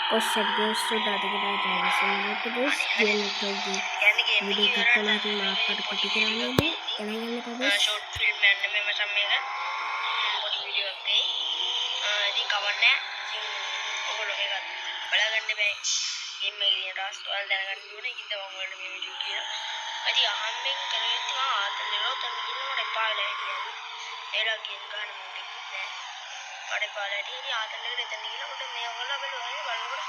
කොස්සට් ගෝස් ටු ඩාටා travels ගෝස් game එකකදී video එකක් කරලා ඉතින් මාකට කොපි කරන්නේදී එනගන්න පබස් ෂෝට් ෆිල්ම් යන්න මේ මචං මේක පොඩි වීඩියෝ එකක් එයි ඉතින් කවන්නේ ඉතින් ඔයගොල්ලෝ මේක බලාගන්න බෑ ගේම් එකේ තියෙන ටාස්ක් ඔයාලා දැනගන්න ඕනේ ඉතින් මම ඔයාලට මේ වීඩියෝ කියනවා ඉතින් අහම්බෙන් කරේ මම ආතල්ලේ උතන ගිහින් මට එපා වෙලා හිටියා ඒලා ගේම් ගන්න මොකද නෑ මට එපා වෙලා හිටියා ඉතින් ආතල්ලේකට එතන ගිහින් උඩ මේ ඔයාලා බලනකොට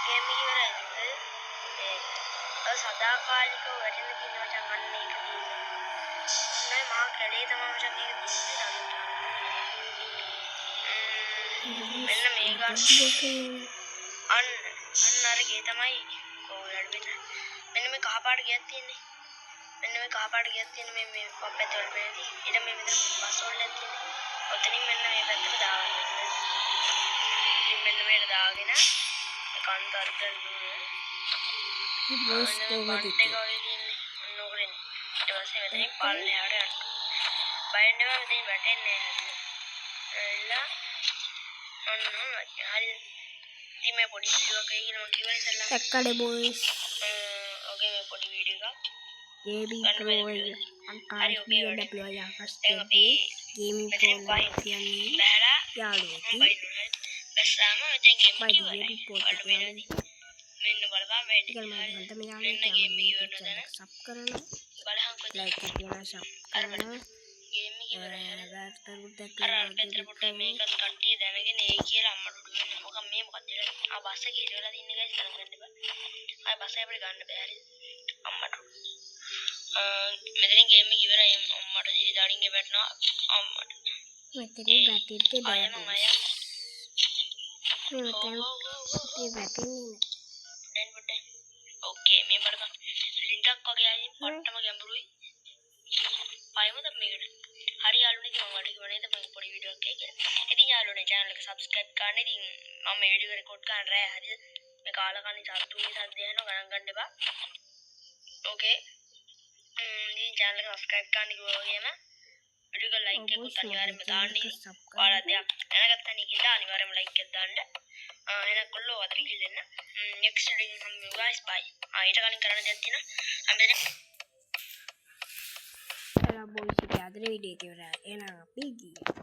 ගේම් එක ඉවරයි ඒ සදාකාලිකව වැඩෙන දින මචං අන්න ඒක තියෙන්නේ මා කැලේ තමයි මචං මේක දින්නේ මෙන්න මේක අන්න අර ගේ තමයි කොහොමද මෙන්න මේ කහපාට ගියක් තියෙන්නේ මෙන්න මේ කහපාට ගියක් තියෙන්නේ මේ පප්පැත් වල වෙලදී ඊට මේ මෙතන බස් වල තියෙන්නේ ඔතනින් මෙන්න මේ පැත්තට දාගන්න ඉතින් මෙන්න මේක දාගෙන කන්ත අර්ථන් බස් කොහොමද නෝකරන්නේ ඊට පස්සේ මෙතනින් පල්ලෙහාට යන්න බයින්ඩම මෙතනින් වැටෙන්නේ නැහැ එලා ඔන්න හරි ඉතින් මේ පොඩි වීඩියෝ එකක් කියලා මම කිව්වනේ ඉතින්ලා එක්කඩේ බොයිස් ඕකේ මේ පොඩි වීඩියෝ එකක් ජේබී ප්‍රෝ අංකාරි BMW ආකාශයේ ගේමින් ප්‍රෝ කියන්නේ බහැලා යාළුවෙක් බැස්සාම මෙතෙන් ගේම් බයි කිව්වා ජේබී පොත් මෙන්න බලපන් වෙන්න මෙන්න මේ යාළුවා සබ් කරනවා බලහන් ලයික් එක තියනවා සබ් කරනවා ගේම් එක ඉවරයි වැර්තරුත් අර පෙතර පොට මේකත් කට්ටිය දැනගෙන ඒ කියලා අම්මට දුන්නේ මොකක් මේ මොකක්ද ආ බස් එකේ ඉරලා තින්නේ ගයිස් තරම් ගන්න එපා ආ බස් එක අපිට ගන්න බෑ හරි අම්මට මෙතනින් ගේම් එක ඉවරයි අම්මට ඉරි දාඩින් ගේ වැටෙනවා අම්මට මෙතනින් වැටිච්ච දෙයක් මම ඕකේ මේ බලපන් ලින්ක් එකක් වගේ ආයින් පට්ටම ගැඹුරුයි පයමද මේකට හරි යාළුවනේ ඉතින් මම ඔයාලට කිව්වා නේද මම පොඩි වීඩියෝ එකක් කියලා ඉතින් යාළුවනේ channel එක subscribe කරන්න ඉතින් මම මේ වීඩියෝ එක රෙකෝඩ් කරන්න රෑ හරිද මේ කාලකන්ණි සතුටුයි සද්ද යනවා ගණන් ගන්න එපා ඕකේ ඉතින් channel එක subscribe කරන්න කිව්වා වගේම වීඩියෝ එක like එකකුත් අනිවාර්යෙන්ම දාන්න ඔයාලා දෙයක් දැනගත්තා නේ කියලා අනිවාර්යෙන්ම like එකක් දාන්න එහෙනම් කොල්ලෝ අතට ගිහින් දෙන්න next video හම්බ වෙමු guys bye ඊට කලින් කරන්න දෙයක් තියෙනවා හැමදේම boys, we are the video.